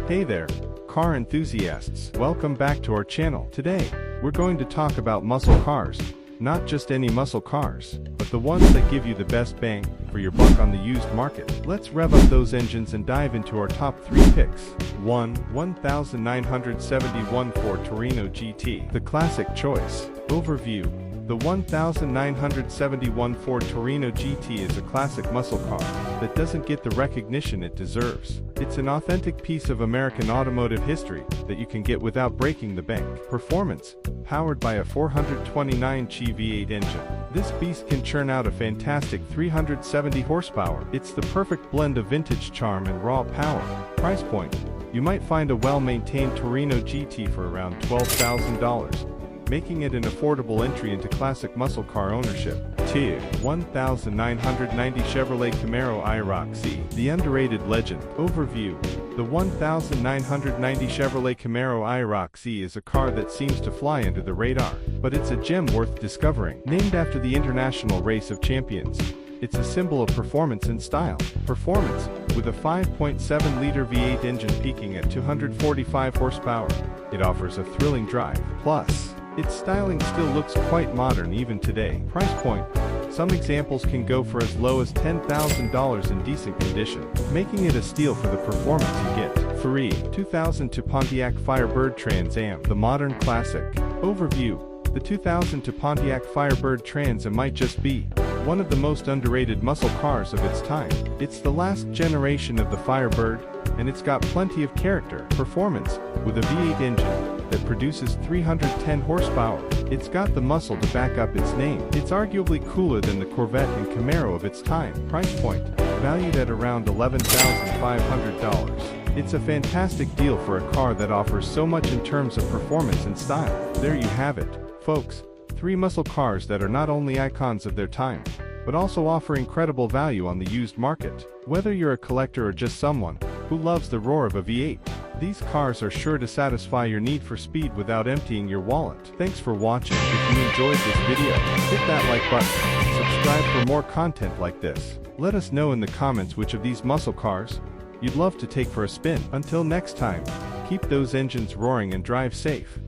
Hey there, car enthusiasts. Welcome back to our channel. Today, we're going to talk about muscle cars. Not just any muscle cars, but the ones that give you the best bang for your buck on the used market. Let's rev up those engines and dive into our top 3 picks. 1. 1971 Ford Torino GT. The classic choice. Overview. The 1971 Ford Torino GT is a classic muscle car that doesn't get the recognition it deserves. It's an authentic piece of American automotive history that you can get without breaking the bank. Performance. Powered by a 429 V8 engine, this beast can churn out a fantastic 370 horsepower. It's the perfect blend of vintage charm and raw power. Price point. You might find a well-maintained Torino GT for around $12,000. Making it an affordable entry into classic muscle car ownership. 2. 1990 Chevrolet Camaro IROC-Z. The underrated legend. Overview. The 1990 Chevrolet Camaro IROC-Z is a car that seems to fly under the radar, but it's a gem worth discovering. Named after the International Race of Champions, it's a symbol of performance and style. Performance. With a 5.7-liter V8 engine peaking at 245 horsepower, it offers a thrilling drive. Plus, its styling still looks quite modern even today. Price point. Some examples can go for as low as $10,000 in decent condition, making it a steal for the performance you get. 3. 2002 Pontiac Firebird Trans Am. The modern classic. Overview. The 2002 Pontiac Firebird Trans Am might just be one of the most underrated muscle cars of its time. It's the last generation of the Firebird, and it's got plenty of character. Performance. With a V8 engine that produces 310 horsepower, it's got the muscle to back up its name. It's arguably cooler than the Corvette and Camaro of its time. Price point. Valued at around $11,500. It's a fantastic deal for a car that offers so much in terms of performance and style. There you have it, folks. 3 muscle cars that are not only icons of their time, but also offer incredible value on the used market. Whether you're a collector or just someone who loves the roar of a V8, these cars are sure to satisfy your need for speed without emptying your wallet. Thanks for watching. If you enjoyed this video, hit that like button. Subscribe for more content like this. Let us know in the comments which of these muscle cars you'd love to take for a spin. Until next time, keep those engines roaring and drive safe.